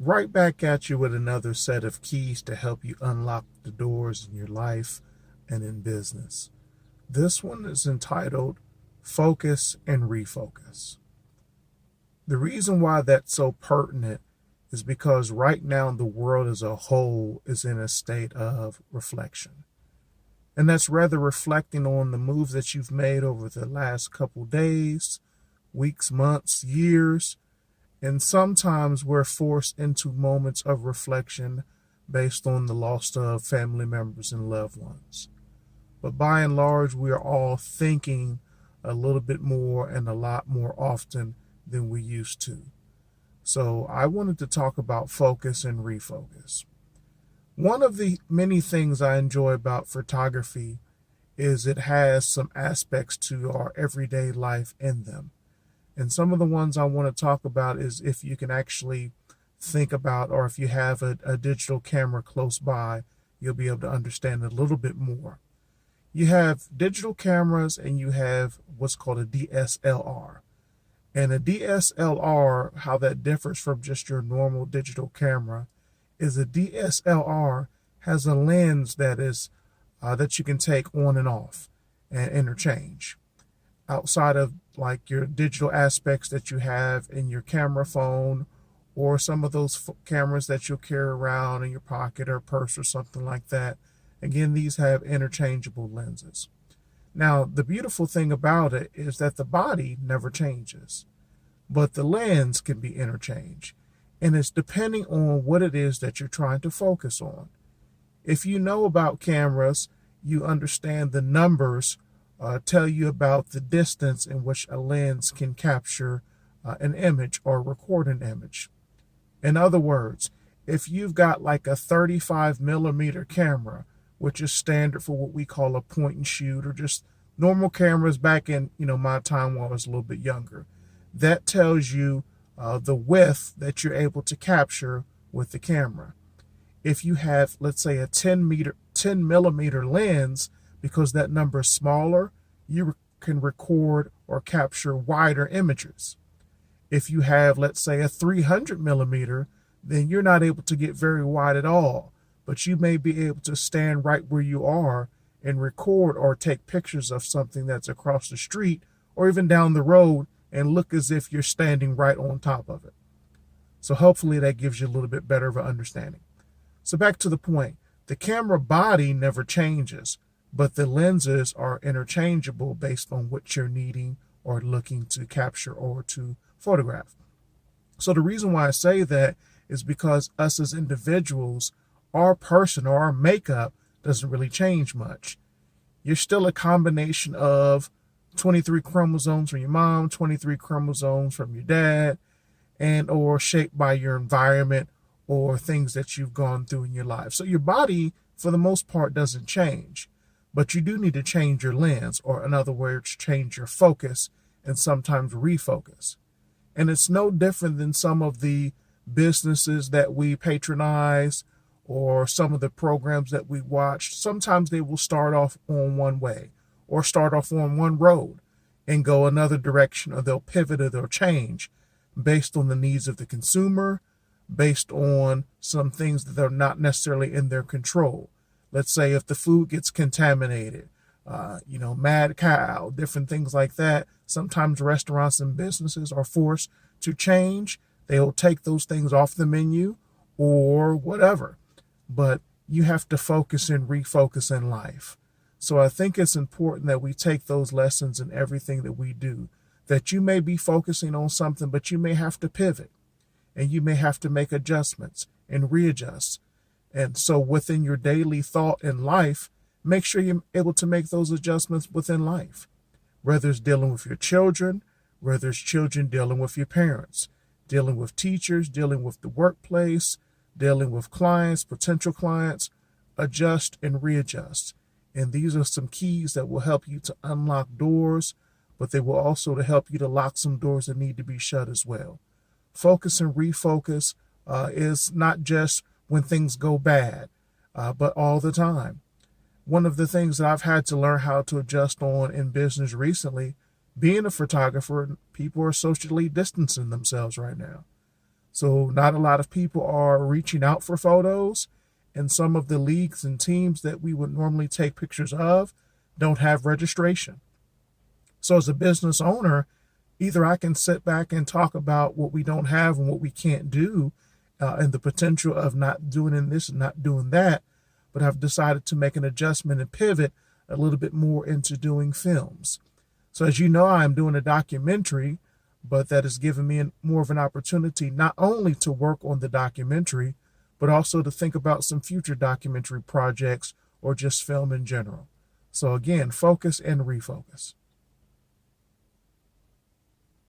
Right back at you with another set of keys to help you unlock the doors in your life and in business. This one is entitled Focus and Refocus. The reason why that's so pertinent is because right now the world as a whole is in a state of reflection. And that's rather reflecting on the moves that you've made over the last couple days, weeks, months, years. And sometimes we're forced into moments of reflection based on the loss of family members and loved ones. But by and large, we are all thinking a little bit more and a lot more often than we used to. So I wanted to talk about focus and refocus. One of the many things I enjoy about photography is it has some aspects to our everyday life in them. And some of the ones I want to talk about is if you can actually think about, or if you have a digital camera close by, you'll be able to understand it a little bit more. You have digital cameras and you have what's called a DSLR. And a DSLR, how that differs from just your normal digital camera, is a DSLR has a lens that you can take on and off and interchange. Outside of like your digital aspects that you have in your camera phone or some of those cameras that you'll carry around in your pocket or purse or something like that. Again, these have interchangeable lenses. Now, the beautiful thing about it is that the body never changes, but the lens can be interchanged. And it's depending on what it is that you're trying to focus on. If you know about cameras, you understand the numbers tell you about the distance in which a lens can capture an image or record an image. In other words, if you've got like a 35 millimeter camera, which is standard for what we call a point and shoot, or just normal cameras back in my time when I was a little bit younger, that tells you the width that you're able to capture with the camera. If you have, let's say, a 10 millimeter lens, because that number is smaller, you can record or capture wider images. If you have, let's say, a 300 millimeter, then you're not able to get very wide at all, but you may be able to stand right where you are and record or take pictures of something that's across the street or even down the road and look as if you're standing right on top of it. So hopefully that gives you a little bit better of an understanding. So back to the point, the camera body never changes, but the lenses are interchangeable based on what you're needing or looking to capture or to photograph. So the reason why I say that is because us as individuals, our person or our makeup doesn't really change much. You're still a combination of 23 chromosomes from your mom, 23 chromosomes from your dad, and or shaped by your environment or things that you've gone through in your life. So your body, for the most part, doesn't change, but you do need to change your lens, or in other words, change your focus and sometimes refocus. And it's no different than some of the businesses that we patronize or some of the programs that we watch. Sometimes they will start off on one way or start off on one road and go another direction, or they'll pivot or they'll change based on the needs of the consumer, based on some things that are not necessarily in their control. Let's say if the food gets contaminated, mad cow, different things like that. Sometimes restaurants and businesses are forced to change. They'll take those things off the menu or whatever. But you have to focus and refocus in life. So I think it's important that we take those lessons in everything that we do, that you may be focusing on something, but you may have to pivot and you may have to make adjustments and readjust. And so within your daily thought in life, make sure you're able to make those adjustments within life, whether it's dealing with your children, whether it's children dealing with your parents, dealing with teachers, dealing with the workplace, dealing with clients, potential clients. Adjust and readjust. And these are some keys that will help you to unlock doors, but they will also to help you to lock some doors that need to be shut as well. Focus and refocus is not just when things go bad, but all the time. One of the things that I've had to learn how to adjust on in business recently, being a photographer, people are socially distancing themselves right now. So not a lot of people are reaching out for photos, and some of the leagues and teams that we would normally take pictures of don't have registration. So as a business owner, either I can sit back and talk about what we don't have and what we can't do, and the potential of not doing this and not doing that, but I've decided to make an adjustment and pivot a little bit more into doing films. So as you know, I'm doing a documentary, but that has given me more of an opportunity not only to work on the documentary, but also to think about some future documentary projects or just film in general. So again, focus and refocus.